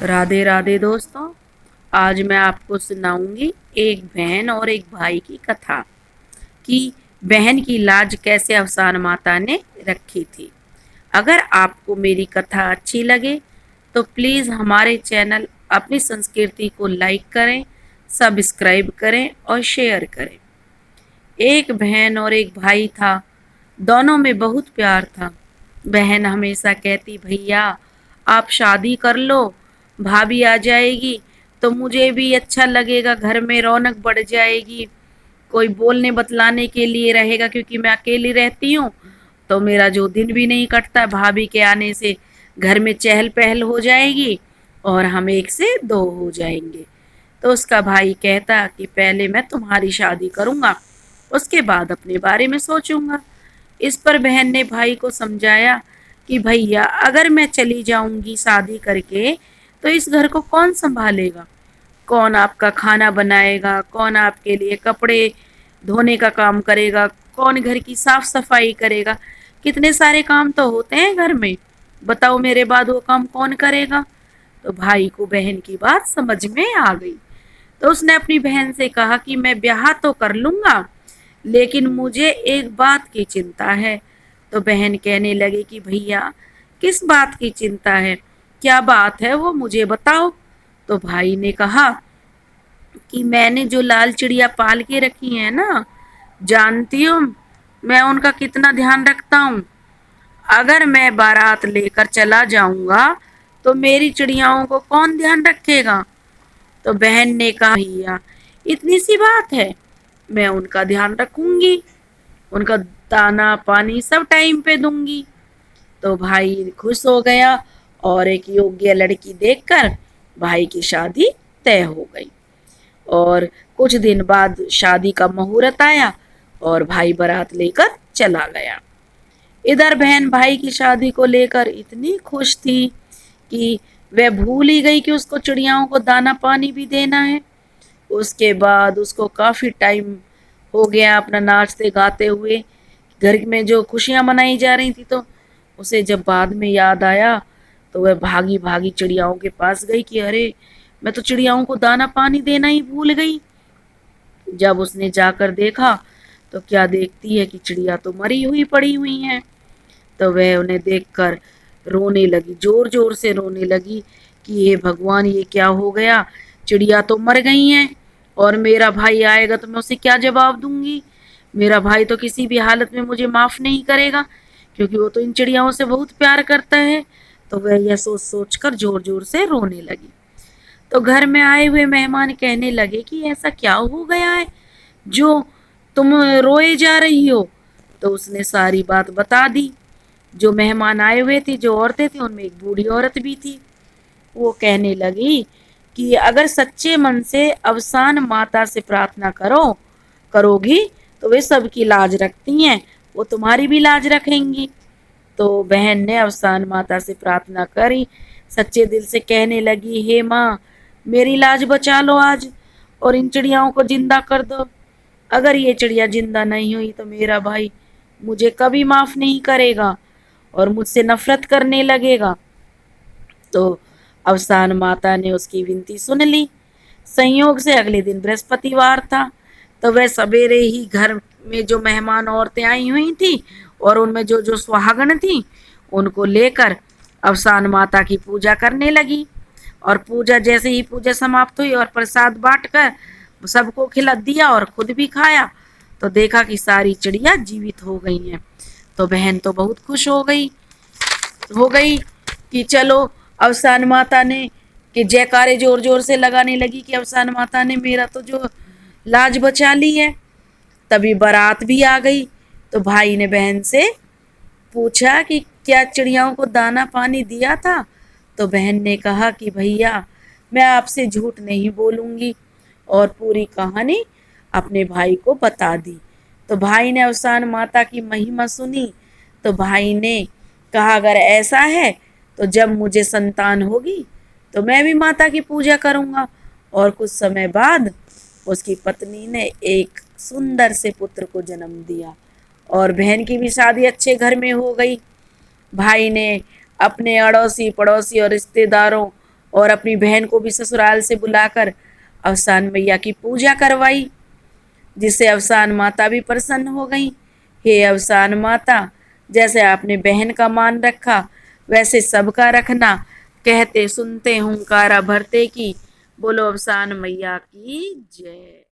राधे राधे दोस्तों। आज मैं आपको सुनाऊंगी एक बहन और एक भाई की कथा कि बहन की लाज कैसे अवसान माता ने रखी थी। अगर आपको मेरी कथा अच्छी लगे तो प्लीज़ हमारे चैनल अपनी संस्कृति को लाइक करें, सब्सक्राइब करें और शेयर करें। एक बहन और एक भाई था। दोनों में बहुत प्यार था। बहन हमेशा कहती, भैया आप शादी कर लो, भाभी आ जाएगी तो मुझे भी अच्छा लगेगा, घर में रौनक बढ़ जाएगी, कोई बोलने बतलाने के लिए रहेगा, क्योंकि मैं अकेली रहती हूँ तो मेरा जो दिन भी नहीं कटता, भाभी के आने से घर में चहल पहल हो जाएगी और हम एक से दो हो जाएंगे। तो उसका भाई कहता कि पहले मैं तुम्हारी शादी करूंगा, उसके बाद अपने बारे में सोचूंगा। इस पर बहन ने भाई को समझाया कि भैया अगर मैं चली जाऊंगी शादी करके तो इस घर को कौन संभालेगा, कौन आपका खाना बनाएगा, कौन आपके लिए कपड़े धोने का काम करेगा, कौन घर की साफ सफाई करेगा। कितने सारे काम तो होते हैं घर में, बताओ मेरे बाद वो काम कौन करेगा। तो भाई को बहन की बात समझ में आ गई। तो उसने अपनी बहन से कहा कि मैं ब्याह तो कर लूंगा, लेकिन मुझे एक बात की चिंता है। तो बहन कहने लगी कि भैया किस बात की चिंता है, क्या बात है वो मुझे बताओ। तो भाई ने कहा कि मैंने जो लाल चिड़िया पाल के रखी है ना, जानती हूँ मैं उनका कितना ध्यान रखता हूँ। अगर मैं बारात लेकर चला जाऊंगा तो मेरी चिड़ियाओं को कौन ध्यान रखेगा। तो बहन ने कहा, भैया इतनी सी बात है, मैं उनका ध्यान रखूंगी, उनका दाना पानी सब टाइम पे दूंगी। तो भाई खुश हो गया और एक योग्य लड़की देखकर भाई की शादी तय हो गई। और कुछ दिन बाद शादी का मुहूर्त आया और भाई बारात लेकर चला गया। इधर बहन भाई की शादी को लेकर इतनी खुश थी कि वह भूल ही गई कि उसको चिड़ियाओं को दाना पानी भी देना है। उसके बाद उसको काफ़ी टाइम हो गया अपना नाचते गाते हुए, घर में जो खुशियां मनाई जा रही थी। तो उसे जब बाद में याद आया तो वह भागी भागी चिड़ियाओं के पास गई कि अरे मैं तो चिड़ियाओं को दाना पानी देना ही भूल गई। जब उसने जाकर देखा तो क्या देखती है कि चिड़िया तो मरी हुई पड़ी हुई हैं। तो वह उन्हें देखकर रोने लगी, जोर जोर से रोने लगी कि हे भगवान ये क्या हो गया, चिड़िया तो मर गई हैं और मेरा भाई आएगा तो मैं उसे क्या जवाब दूंगी। मेरा भाई तो किसी भी हालत में मुझे माफ़ नहीं करेगा, क्योंकि वो तो इन चिड़ियाओं से बहुत प्यार करता है। तो वह यह सोच सोच कर जोर जोर से रोने लगी। तो घर में आए हुए मेहमान कहने लगे कि ऐसा क्या हो गया है जो तुम रोए जा रही हो। तो उसने सारी बात बता दी। जो मेहमान आए हुए थे, जो औरतें थी, उनमें एक बूढ़ी औरत भी थी। वो कहने लगी कि अगर सच्चे मन से अवसान माता से प्रार्थना करोगी तो वे सबकी लाज रखती हैं, वो तुम्हारी भी लाज रखेंगी। तो बहन ने अवसान माता से प्रार्थना करी, सच्चे दिल से कहने लगी, हे माँ मेरी लाज बचा लो आज और इन चिड़ियाओं को जिंदा कर दो। अगर ये चिड़िया जिंदा नहीं हुई तो मेरा भाई मुझे कभी माफ नहीं करेगा और मुझसे नफरत करने लगेगा। तो अवसान माता ने उसकी विनती सुन ली। संयोग से अगले दिन बृहस्पतिवार था। तो वह सवेरे ही घर में जो मेहमान औरतें आई हुई थी और उनमें जो जो सुहागन थी उनको लेकर अवसान माता की पूजा करने लगी। और पूजा जैसे ही पूजा समाप्त हुई और प्रसाद बांटकर सबको खिला दिया और खुद भी खाया, तो देखा कि सारी चिड़िया जीवित हो गई हैं। तो बहन तो बहुत खुश हो गई कि चलो, अवसान माता ने कि जयकारे जोर जोर से लगाने लगी कि अवसान माता ने मेरा तो जो लाज बचा ली है। तभी बारात भी आ गई। तो भाई ने बहन से पूछा कि क्या चिड़ियाओं को दाना पानी दिया था। तो बहन ने कहा कि भैया मैं आपसे झूठ नहीं बोलूँगी, और पूरी कहानी अपने भाई को बता दी। तो भाई ने अवसान माता की महिमा सुनी। तो भाई ने कहा अगर ऐसा है तो जब मुझे संतान होगी तो मैं भी माता की पूजा करूँगा। और कुछ समय बाद उसकी पत्नी ने एक सुंदर से पुत्र को जन्म दिया और बहन की भी शादी अच्छे घर में हो गई। भाई ने अपने अड़ोसी पड़ोसी और रिश्तेदारों और अपनी बहन को भी ससुराल से बुलाकर अवसान मैया की पूजा करवाई, जिससे अवसान माता भी प्रसन्न हो गई। हे अवसान माता, जैसे आपने बहन का मान रखा वैसे सबका रखना। कहते सुनते हुंकारा भरते की। बोलो अवसान मैया की जय।